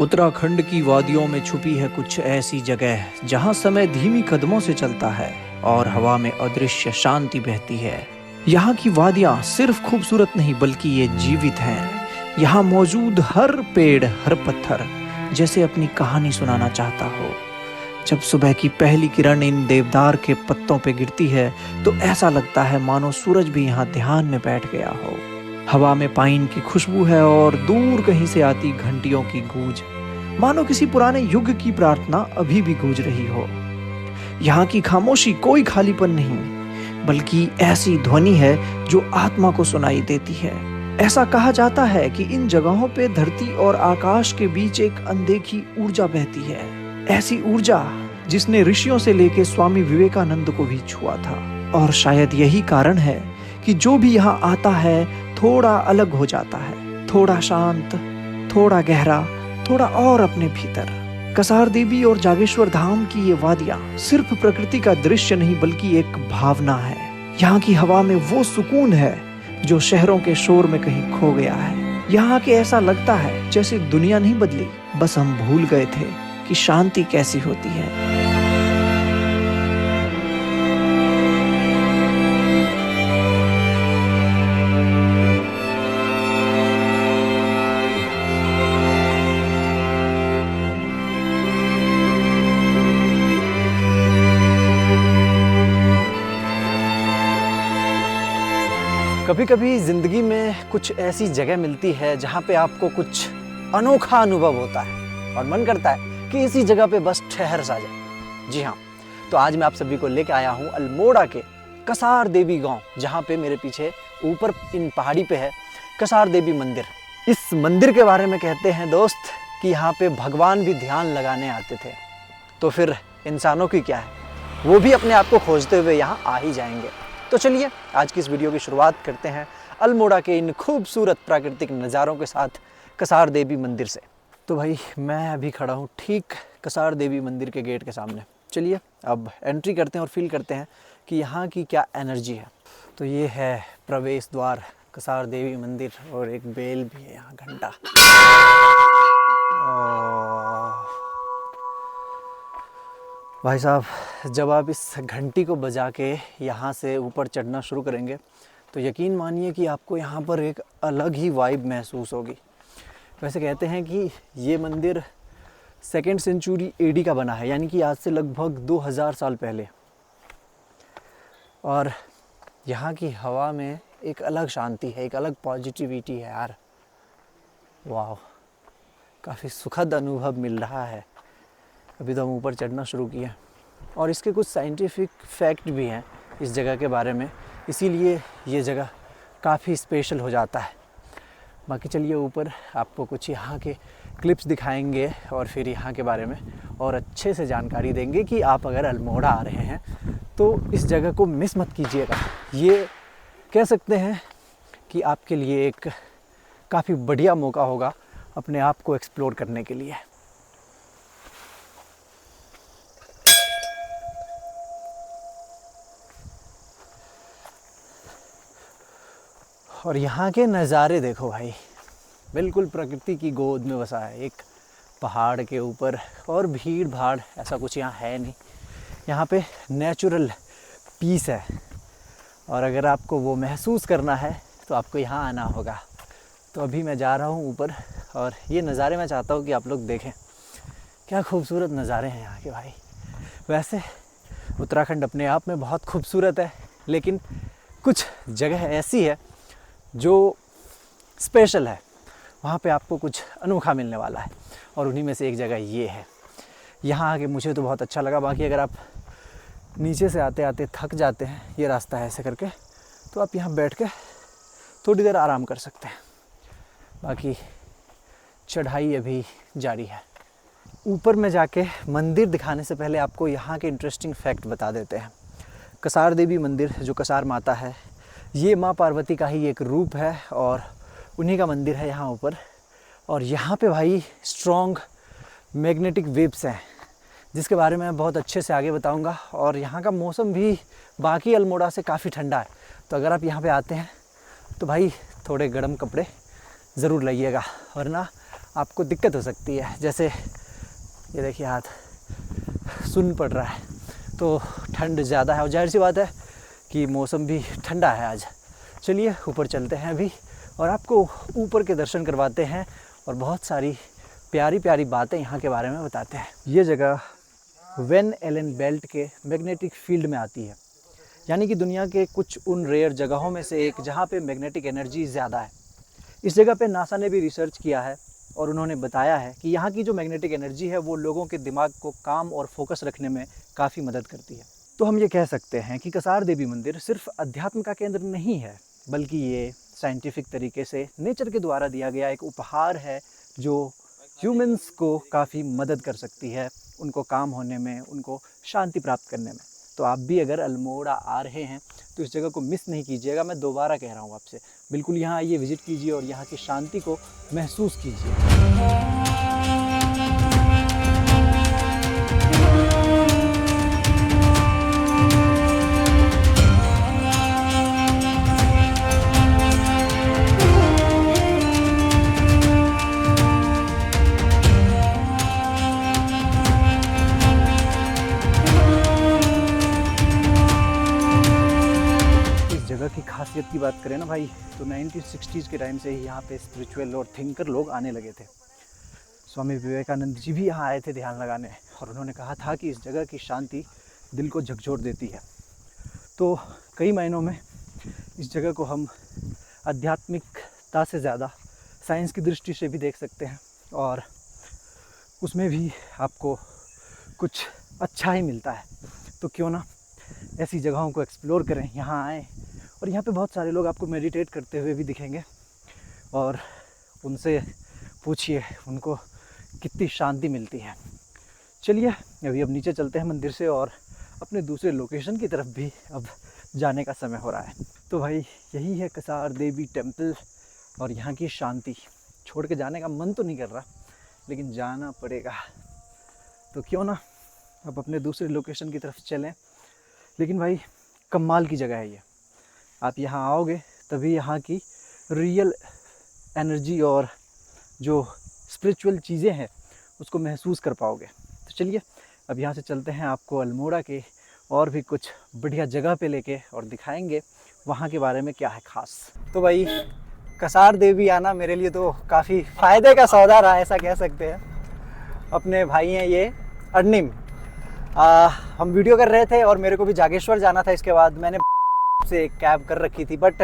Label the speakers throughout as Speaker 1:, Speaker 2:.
Speaker 1: उत्तराखंड की वादियों में छुपी है कुछ ऐसी जगह जहां समय धीमी कदमों से चलता है और हवा में अदृश्य शांति बहती है। यहाँ की वादियां सिर्फ खूबसूरत नहीं बल्कि ये जीवित हैं। यहाँ मौजूद हर पेड़, हर पत्थर जैसे अपनी कहानी सुनाना चाहता हो। जब सुबह की पहली किरण इन देवदार के पत्तों पे गिरती है तो ऐसा लगता है मानो सूरज भी यहाँ ध्यान में बैठ गया हो। हवा में पाइन की खुशबू है और दूर कहीं से आती घंटियों की गूंज, मानो किसी पुराने युग की प्रार्थना अभी भी गूंज रही हो। यहाँ की खामोशी कोई खालीपन नहीं बल्कि ऐसी ध्वनि है जो आत्मा को सुनाई देती है। ऐसा कहा जाता है कि इन जगहों पे धरती और आकाश के बीच एक अनदेखी ऊर्जा बहती है, ऐसी ऊर्जा जिसने ऋषियों से लेकर स्वामी विवेकानंद को भी छुआ था। और शायद यही कारण है कि जो भी यहाँ आता है थोड़ा अलग हो जाता है, थोड़ा शांत, थोड़ा गहरा, थोड़ा और अपने भीतर। कसार देवी और जागेश्वर धाम की ये वादियां सिर्फ प्रकृति का दृश्य नहीं बल्कि एक भावना है। यहाँ की हवा में वो सुकून है जो शहरों के शोर में कहीं खो गया है। यहाँ के ऐसा लगता है जैसे दुनिया नहीं बदली, बस हम भूल गए थे कि शांति कैसी होती है। कभी कभी जिंदगी में कुछ ऐसी जगह मिलती है जहाँ पे आपको कुछ अनोखा अनुभव होता है और मन करता है कि इसी जगह पे बस ठहर सा जाए। जी हाँ, तो आज मैं आप सभी को लेके आया हूँ अल्मोड़ा के कसार देवी गांव, जहाँ पे मेरे पीछे ऊपर इन पहाड़ी पे है कसार देवी मंदिर। इस मंदिर के बारे में कहते हैं दोस्त कि यहाँ पे भगवान भी ध्यान लगाने आते थे, तो फिर इंसानों की क्या है, वो भी अपने आप को खोजते हुए यहाँ आ ही जाएंगे। तो चलिए आज की इस वीडियो की शुरुआत करते हैं अल्मोड़ा के इन खूबसूरत प्राकृतिक नज़ारों के साथ कसार देवी मंदिर से। तो भाई मैं अभी खड़ा हूँ ठीक कसार देवी मंदिर के गेट के सामने। चलिए अब एंट्री करते हैं और फील करते हैं कि यहाँ की क्या एनर्जी है। तो ये है प्रवेश द्वार कसार देवी मंदिर और एक बेल भी है यहाँ, घंटा। भाई साहब, जब आप इस घंटी को बजा के यहाँ से ऊपर चढ़ना शुरू करेंगे तो यकीन मानिए कि आपको यहाँ पर एक अलग ही वाइब महसूस होगी। वैसे कहते हैं कि ये मंदिर 2nd सेंचुरी AD का बना है, यानी कि आज से लगभग 2000 साल पहले। और यहाँ की हवा में एक अलग शांति है, एक अलग पॉजिटिविटी है यार। वाह, काफ़ी सुखद अनुभव मिल रहा है। अभी तो हम ऊपर चढ़ना शुरू किए और इसके कुछ साइंटिफिक फैक्ट भी हैं इस जगह के बारे में, इसीलिए ये जगह काफ़ी स्पेशल हो जाता है। बाकी चलिए ऊपर आपको कुछ यहाँ के क्लिप्स दिखाएंगे और फिर यहाँ के बारे में और अच्छे से जानकारी देंगे कि आप अगर अल्मोड़ा आ रहे हैं तो इस जगह को मिस मत कीजिएगा। ये कह सकते हैं कि आपके लिए एक काफ़ी बढ़िया मौका होगा अपने आप को एक्सप्लोर करने के लिए। और यहाँ के नज़ारे देखो भाई, बिल्कुल प्रकृति की गोद में बसा है एक पहाड़ के ऊपर। और भीड़ भाड़ ऐसा कुछ यहाँ है नहीं, यहाँ पे नेचुरल पीस है। और अगर आपको वो महसूस करना है तो आपको यहाँ आना होगा। तो अभी मैं जा रहा हूँ ऊपर और ये नज़ारे मैं चाहता हूँ कि आप लोग देखें। क्या खूबसूरत नज़ारे हैं यहाँ के भाई। वैसे उत्तराखंड अपने आप में बहुत खूबसूरत है, लेकिन कुछ जगह ऐसी है जो स्पेशल है, वहाँ पे आपको कुछ अनोखा मिलने वाला है। और उन्हीं में से एक जगह ये है। यहाँ आके मुझे तो बहुत अच्छा लगा। बाकी अगर आप नीचे से आते आते थक जाते हैं, ये रास्ता है ऐसे करके, तो आप यहाँ बैठ के थोड़ी देर आराम कर सकते हैं। बाकी चढ़ाई अभी जारी है। ऊपर में जाके मंदिर दिखाने से पहले आपको यहाँ के इंटरेस्टिंग फैक्ट बता देते हैं। कसार देवी मंदिर, जो कसार माता है, ये माँ पार्वती का ही एक रूप है और उन्हीं का मंदिर है यहाँ ऊपर। और यहाँ पे भाई स्ट्रॉन्ग मैग्नेटिक वेव्स हैं, जिसके बारे में मैं बहुत अच्छे से आगे बताऊँगा। और यहाँ का मौसम भी बाकी अल्मोड़ा से काफ़ी ठंडा है, तो अगर आप यहाँ पे आते हैं तो भाई थोड़े गर्म कपड़े ज़रूर लाइएगा, वरना
Speaker 2: आपको दिक्कत हो सकती है। जैसे ये देखिए हाथ सुन्न पड़ रहा है, तो ठंड ज़्यादा है और जाहिर सी बात है कि मौसम भी ठंडा है आज। चलिए ऊपर चलते हैं अभी और आपको ऊपर के दर्शन करवाते हैं और बहुत सारी प्यारी प्यारी बातें यहाँ के बारे में बताते हैं। ये जगह वैन एलन बेल्ट के मैग्नेटिक फील्ड में आती है, यानी कि दुनिया के कुछ उन रेयर जगहों में से एक जहाँ पे मैग्नेटिक एनर्जी ज़्यादा है। इस जगह पे नासा ने भी रिसर्च किया है और उन्होंने बताया है कि यहाँ की जो मैग्नेटिक एनर्जी है वो लोगों के दिमाग को काम और फोकस रखने में काफ़ी मदद करती है। तो हम ये कह सकते हैं कि कसार देवी मंदिर सिर्फ अध्यात्म का केंद्र नहीं है, बल्कि ये साइंटिफिक तरीके से नेचर के द्वारा दिया गया एक उपहार है जो ह्यूमंस को काफ़ी मदद कर सकती है, उनको काम होने में, उनको शांति प्राप्त करने में। तो आप भी अगर अल्मोड़ा आ रहे हैं तो इस जगह को मिस नहीं कीजिएगा। मैं दोबारा कह रहा हूँ आपसे, बिल्कुल यहाँ आइए, विजिट कीजिए और यहाँ की शांति को महसूस कीजिए। जगह की खासियत की बात करें ना भाई, तो 1960s के टाइम से ही यहाँ पे स्पिरिचुअल और थिंकर लोग आने लगे थे। स्वामी विवेकानंद जी भी यहाँ आए थे ध्यान लगाने और उन्होंने कहा था कि इस जगह की शांति दिल को झकझोर देती है। तो कई मायनों में इस जगह को हम आध्यात्मिकता से ज़्यादा साइंस की दृष्टि से भी देख सकते हैं और उसमें भी आपको कुछ अच्छा ही मिलता है। तो क्यों ना ऐसी जगहों को एक्सप्लोर करें, यहाँ आएँ। और यहाँ पे बहुत सारे लोग आपको मेडिटेट करते हुए भी दिखेंगे और उनसे पूछिए उनको कितनी शांति मिलती है। चलिए अभी अब नीचे चलते हैं मंदिर से और अपने दूसरे लोकेशन की तरफ भी अब जाने का समय हो रहा है। तो भाई यही है कसार देवी टेम्पल और यहाँ की शांति। छोड़ के जाने का मन तो नहीं कर रहा, लेकिन जाना पड़ेगा। तो क्यों ना अब अपने दूसरे लोकेशन की तरफ चलें। लेकिन भाई कमाल की जगह है ये, आप यहाँ आओगे तभी यहाँ की रियल एनर्जी और जो स्पिरिचुअल चीज़ें हैं उसको महसूस कर पाओगे। तो चलिए अब यहाँ से चलते हैं, आपको अल्मोड़ा के और भी कुछ बढ़िया जगह पे लेके और दिखाएंगे वहाँ के बारे में क्या है ख़ास। तो भाई कसार देवी आना मेरे लिए तो काफ़ी फ़ायदे का सौदा रहा, ऐसा कह सकते हैं। अपने भाई हैं ये अर्निम, हम वीडियो कर रहे थे और मेरे को भी जागेश्वर जाना था। इसके बाद मैंने से एक कैब कर रखी थी, बट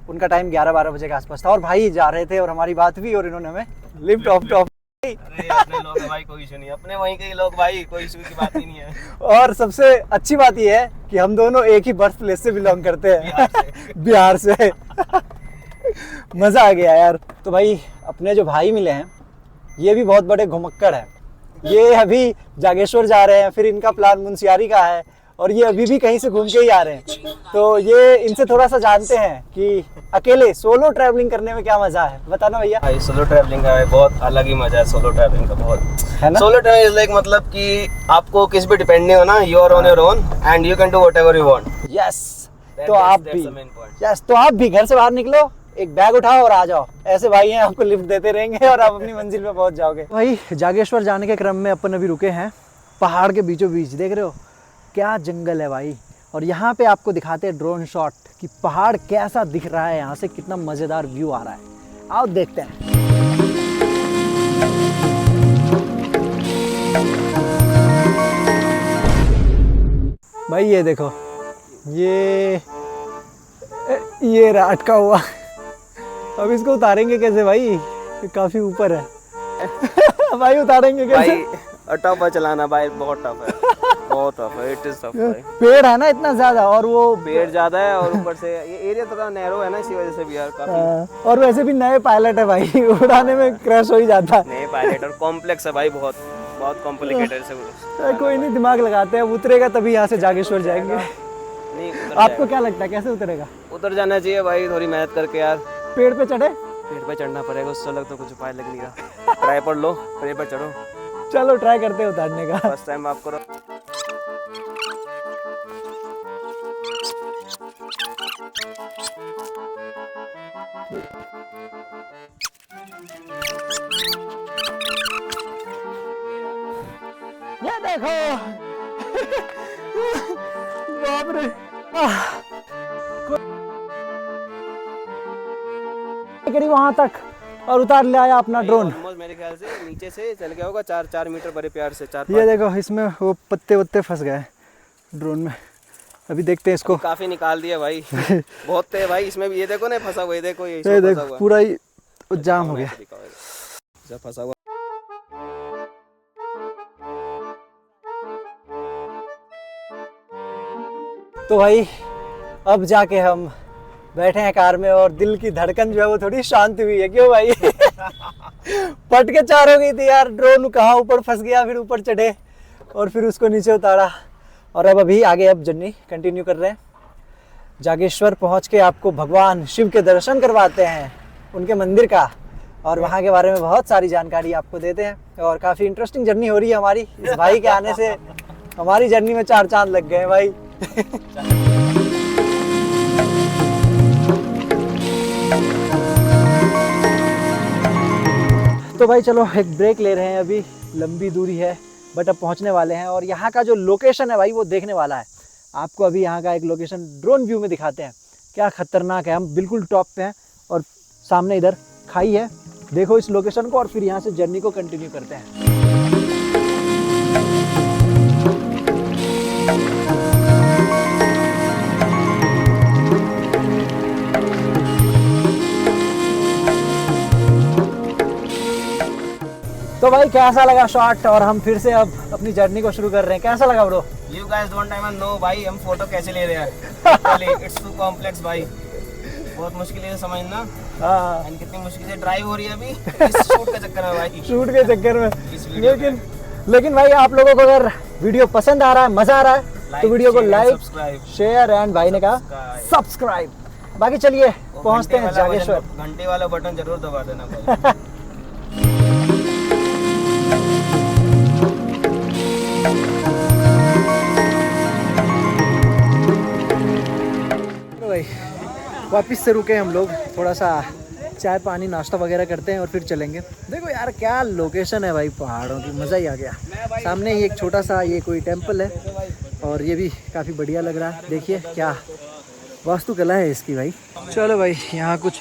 Speaker 2: उनका टाइम 11-12 बजे के आसपास था और भाई जा रहे थे और हमारी बात हुई और इन्होंने हमें लिफ्ट ऑफ टॉप।
Speaker 3: अरे अपने लोग है भाई, कोई इशू नहीं, अपने वहीं के ही लोग भाई, कोई इशू की बात ही नहीं है।
Speaker 2: और सबसे अच्छी बात यह है कि हम दोनों एक ही बर्थ प्लेस से बिलोंग करते हैं, बिहार से। मजा आ गया यार। तो भाई अपने जो भाई मिले हैं ये भी बहुत बड़े घुमक्कड़ है। ये अभी जागेश्वर जा रहे हैं, फिर इनका प्लान मुंशियारी का है और ये अभी भी कहीं से घूम के ही आ रहे हैं। तो ये इनसे थोड़ा सा जानते हैं कि अकेले सोलो ट्रैवलिंग करने में क्या मजा है। बताना भैया।
Speaker 3: भाई सोलो ट्रैवलिंग का बहुत अलग ही मजा है, सोलो ट्रैवलिंग का बहुत है ना। सोलो ट्रैवलिंग इज लाइक मतलब कि आपको किसी पे डिपेंड नहीं होना, you are on your own and you can do whatever you want.
Speaker 2: Yes, तो आप भी घर से बाहर निकलो, एक बैग उठाओ और आ जाओ। ऐसे भाई हैं, आपको लिफ्ट देते रहेंगे और आप अपनी मंजिल पे पहुंच जाओगे। भाई जागेश्वर जाने के क्रम में अपन अभी रुके हैं पहाड़ के बीचों बीच। देख रहे हो क्या जंगल है भाई, और यहाँ पे आपको दिखाते हैं ड्रोन शॉट कि पहाड़ कैसा दिख रहा है, यहाँ से कितना मजेदार व्यू आ रहा है। आओ देखते हैं। भाई ये देखो, ये रहा अटका हुआ। अब इसको उतारेंगे कैसे भाई, ये काफी ऊपर है। भाई उतारेंगे कैसे?
Speaker 3: भाई टफ है चलाना भाई, बहुत टफ है, बहुत टफ है, इट इज टफ भाई।
Speaker 2: पेड़ है ना इतना ज्यादा, और वो
Speaker 3: पेड़ ज्यादा है और ऊपर से ये एरिया थोड़ा नैरो है ना, इसी वजह से भी यार काफी।
Speaker 2: और वैसे भी नए पायलट है भाई, उड़ाने में क्रैश हो ही जाता है।
Speaker 3: नए पायलट और कॉम्प्लेक्स है भाई, बहुत बहुत कॉम्प्लिकेटेड से।
Speaker 2: कोई नहीं, दिमाग लगाते हैं, उतरेगा तभी यहाँ से जागेश्वर जाएंगे।
Speaker 3: नहीं
Speaker 2: आपको क्या लगता है कैसे उतरेगा?
Speaker 3: उतर जाना चाहिए भाई, थोड़ी मेहनत करके यार।
Speaker 2: पेड़ पे चढ़े?
Speaker 3: पेड़ पे चढ़ना पड़ेगा, उससे अलग तो कुछ उपाय लग नहीं रहा। ट्राई पर लो, पेड़ पर चढ़ो।
Speaker 2: चलो ट्राई करते हैं उतारने का।
Speaker 3: फर्स्ट टाइम आप करो।
Speaker 2: ये देखो बाप रे करीब वहां तक और उतार ले आया अपना ड्रोन।
Speaker 3: ऑलमोस्ट मेरे ख्याल से नीचे से चल गया होगा 4 मीटर बड़े प्यार से 4
Speaker 2: ये देखो इसमें वो पत्ते वत्ते फंस गए ड्रोन में। अभी देखते हैं इसको।
Speaker 3: काफी निकाल दिया भाई बहुत थे भाई इसमें भी। ये देखो ना फंसा हुआ, ये देखो ये
Speaker 2: ये देखो पूरा ही जाम हो गया
Speaker 3: फंसा हुआ।
Speaker 2: तो भाई अब जाके हम बैठे हैं कार में और दिल की धड़कन जो है वो थोड़ी शांत हुई है। क्यों भाई पट के चार हो गई थी यार। ड्रोन कहाँ ऊपर फंस गया, फिर ऊपर चढ़े और फिर उसको नीचे उतारा और अब अभी आगे अब जर्नी कंटिन्यू कर रहे हैं। जागेश्वर पहुंच के आपको भगवान शिव के दर्शन करवाते हैं, उनके मंदिर का, और वहाँ के बारे में बहुत सारी जानकारी आपको देते हैं। और काफ़ी इंटरेस्टिंग जर्नी हो रही है हमारी। इस भाई के आने से हमारी जर्नी में 4 चांद लग गए हैं भाई। तो भाई चलो एक ब्रेक ले रहे हैं, अभी लंबी दूरी है बट अब पहुंचने वाले हैं। और यहाँ का जो लोकेशन है भाई वो देखने वाला है। आपको अभी यहाँ का एक लोकेशन ड्रोन व्यू में दिखाते हैं, क्या खतरनाक है। हम बिल्कुल टॉप पे हैं और सामने इधर खाई है। देखो इस लोकेशन को और फिर यहाँ से जर्नी को कंटिन्यू करते हैं। तो भाई कैसा लगा शॉट, और हम फिर से अब अपनी जर्नी को शुरू कर रहे हैं। कैसा लगा bro?
Speaker 3: You guys don't even know भाई हम फोटो कैसे ले रहे हैं। It's too complex भाई, बहुत मुश्किल है समझना।
Speaker 2: हाँ
Speaker 3: कितनी मुश्किल से ड्राइव हो रही है अभी इस शूट के चक्कर में भाई।
Speaker 2: शूट के चक्कर में लेकिन भाई आप लोगों को अगर वीडियो पसंद आ रहा है, मजा आ रहा है तो वीडियो को लाइक शेयर एंड भाई ने कहा सब्सक्राइब। बाकी चलिए पहुंचते हैं जागेश्वर।
Speaker 3: घंटे वाला बटन जरूर दबा देना भाई।
Speaker 2: भाई वापिस से रुके हम लोग, थोड़ा सा चाय पानी नाश्ता वगैरह करते हैं और फिर चलेंगे। देखो यार क्या लोकेशन है भाई, पहाड़ों की, मज़ा ही आ गया। सामने ही एक छोटा सा ये कोई टेंपल है और ये भी काफ़ी बढ़िया लग रहा है। देखिए क्या वास्तुकला है इसकी भाई। चलो भाई यहाँ कुछ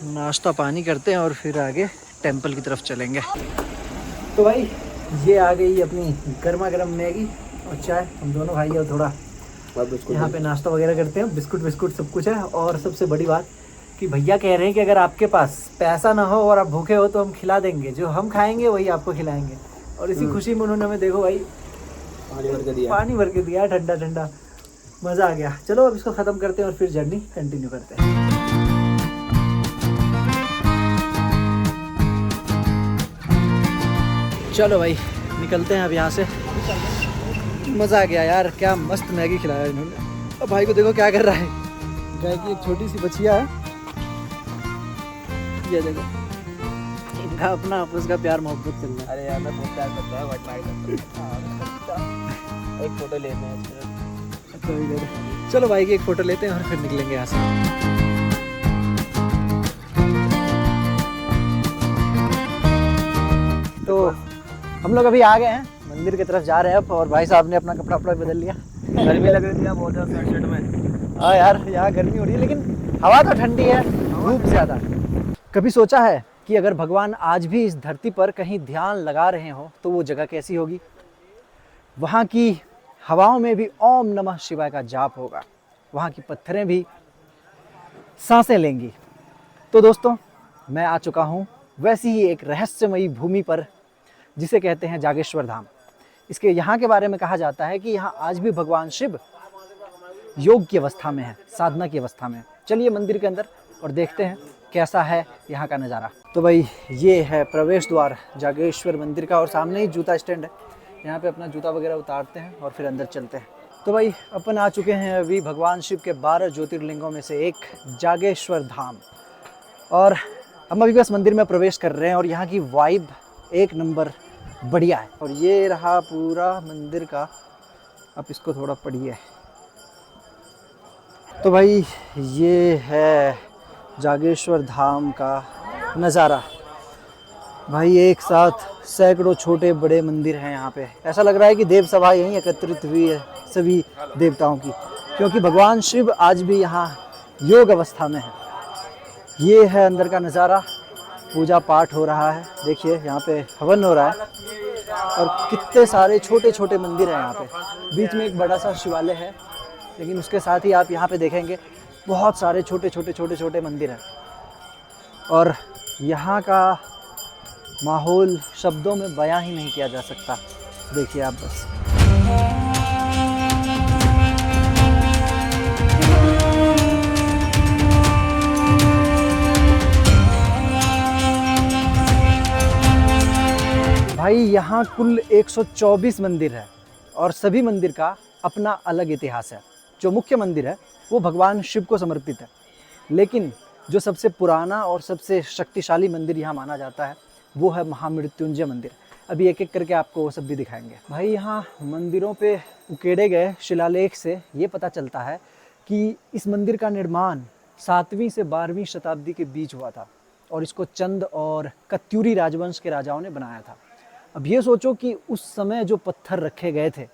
Speaker 2: नाश्ता पानी करते हैं और फिर आगे टेंपल की तरफ चलेंगे। तो भाई ये आ गई अपनी गर्मा गर्म मैगी और चाय। हम दोनों भाई और थोड़ा यहाँ पे नाश्ता वगैरह करते हैं। बिस्कुट सब कुछ है। और सबसे बड़ी बात कि भैया कह रहे हैं कि अगर आपके पास पैसा ना हो और आप भूखे हो तो हम खिला देंगे, जो हम खाएंगे वही आपको खिलाएंगे। और इसी खुशी में उन्होंने हमें देखो भाई पानी भर के दिया, ठंडा ठंडा, मज़ा आ गया। चलो अब इसको ख़त्म करते हैं और फिर जर्नी कंटिन्यू करते हैं। चलो भाई निकलते हैं अब यहाँ से। मज़ा आ गया यार, क्या मस्त मैगी खिलाया इन्होंने। अब भाई को देखो क्या कर रहा है। गाय की एक छोटी सी बछिया है, ये देखो इनका अपना आपस का प्यार मोहब्बत चल रहा है।
Speaker 3: अरे यार मैं बहुत प्यार करता हूँ, एक फोटो लेते हैं।
Speaker 2: चलो भाई की एक फ़ोटो लेते हैं और फिर निकलेंगे यहाँ से। तो हम लोग अभी आ गए हैं, मंदिर की तरफ जा रहे हैं अब। और भाई साहब ने अपना कपड़ा वपड़ा बदल लिया।
Speaker 3: गर्मी लग रही थी बहुत ज़्यादा शर्ट में।
Speaker 2: हाँ यार यहाँ गर्मी हो रही है लेकिन हवा तो ठंडी है, धूप ज़्यादा। कभी सोचा है कि अगर भगवान आज भी इस धरती पर कहीं ध्यान लगा रहे हो तो वो जगह कैसी होगी? वहाँ की हवाओं में भी ओम नमः शिवाय का जाप होगा, वहाँ की पत्थरें भी सांसें लेंगी। तो दोस्तों मैं आ चुका हूँ वैसी ही एक रहस्यमयी भूमि पर जिसे कहते हैं जागेश्वर धाम। इसके यहाँ के बारे में कहा जाता है कि यहाँ आज भी भगवान शिव योग की अवस्था में है, साधना की अवस्था में है। चलिए मंदिर के अंदर और देखते हैं कैसा है यहाँ का नज़ारा। तो भाई ये है प्रवेश द्वार जागेश्वर मंदिर का और सामने ही जूता स्टैंड है। यहाँ पे अपना जूता वगैरह उतारते हैं और फिर अंदर चलते हैं। तो भाई अपन आ चुके हैं अभी भगवान शिव के 12 ज्योतिर्लिंगों में से एक जागेश्वर धाम। और हम अभी बस मंदिर में प्रवेश कर रहे हैं और यहाँ की वाइब एक नंबर बढ़िया है। और ये रहा पूरा मंदिर का, अब इसको थोड़ा पढ़िए। तो भाई ये है जागेश्वर धाम का नज़ारा। भाई एक साथ सैकड़ों छोटे बड़े मंदिर हैं यहाँ पे। ऐसा लग रहा है कि देव सभा यहीं एकत्रित हुई है सभी देवताओं की, क्योंकि भगवान शिव आज भी यहाँ योग अवस्था में है। ये है अंदर का नज़ारा, पूजा पाठ हो रहा है। देखिए यहाँ पे हवन हो रहा है और कितने सारे छोटे छोटे मंदिर हैं यहाँ पे। बीच में एक बड़ा सा शिवालय है, लेकिन उसके साथ ही आप यहाँ पे देखेंगे बहुत सारे छोटे छोटे मंदिर हैं। और यहाँ का माहौल शब्दों में बयां ही नहीं किया जा सकता। देखिए आप बस। भाई यहाँ कुल 124 मंदिर है और सभी मंदिर का अपना अलग इतिहास है। जो मुख्य मंदिर है वो भगवान शिव को समर्पित है, लेकिन जो सबसे पुराना और सबसे शक्तिशाली मंदिर यहाँ माना जाता है वो है महामृत्युंजय मंदिर। अभी एक एक करके आपको वो सब भी दिखाएंगे। भाई यहाँ मंदिरों पे उकेड़े गए शिलालेख से ये पता चलता है कि इस मंदिर का निर्माण 7वीं से 12वीं शताब्दी के बीच हुआ था और इसको चंद और कत्यूरी राजवंश के राजाओं ने बनाया था। अब ये सोचो कि उस समय जो पत्थर रखे गए थे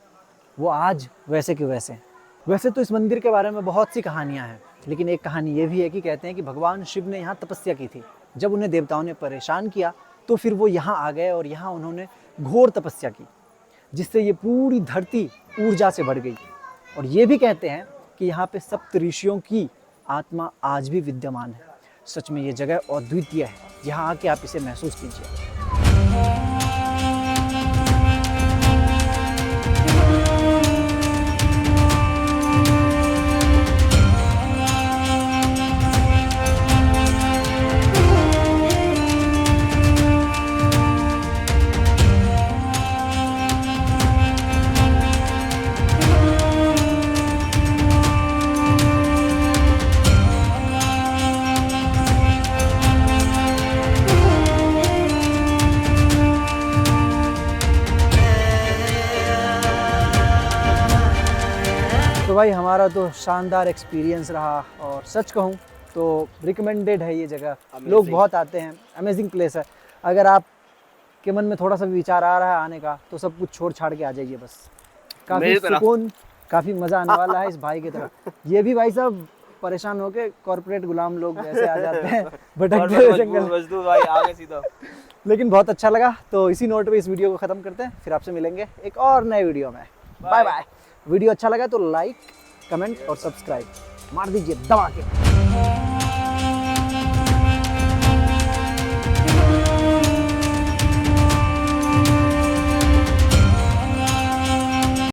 Speaker 2: वो आज वैसे के वैसे। वैसे तो इस मंदिर के बारे में बहुत सी कहानियाँ हैं, लेकिन एक कहानी ये भी है कि कहते हैं कि भगवान शिव ने यहाँ तपस्या की थी। जब उन्हें देवताओं ने परेशान किया तो फिर वो यहाँ आ गए और यहाँ उन्होंने घोर तपस्या की, जिससे ये पूरी धरती ऊर्जा से भर गई। और ये भी कहते हैं कि यहाँ पे सप्त ऋषियों की आत्मा आज भी विद्यमान है। सच में ये जगह अद्वितीय है, यहाँ आके आप इसे महसूस कीजिए। तो भाई हमारा तो शानदार एक्सपीरियंस रहा और सच कहूँ तो रिकमेंडेड है ये जगह। लोग बहुत आते हैं, अमेजिंग प्लेस है। अगर आप के मन में थोड़ा सा भी विचार आ रहा है आने का तो सब कुछ छोड़ छाड़ के आ जाइए बस। काफ़ी सुकून, काफ़ी मज़ा आने वाला है इस भाई की तरह। ये भी भाई साहब परेशान होके कॉर्पोरेट गुलाम लोग ऐसे आ जाते हैं भटकते हुए जंगल। लेकिन बहुत अच्छा लगा। तो इसी नोट पे इस वीडियो को ख़त्म करते हैं, फिर आपसे मिलेंगे एक और नए वीडियो में। Bye bye. वीडियो अच्छा लगा तो लाइक, कमेंट और सब्सक्राइब मार दीजिए दबा के।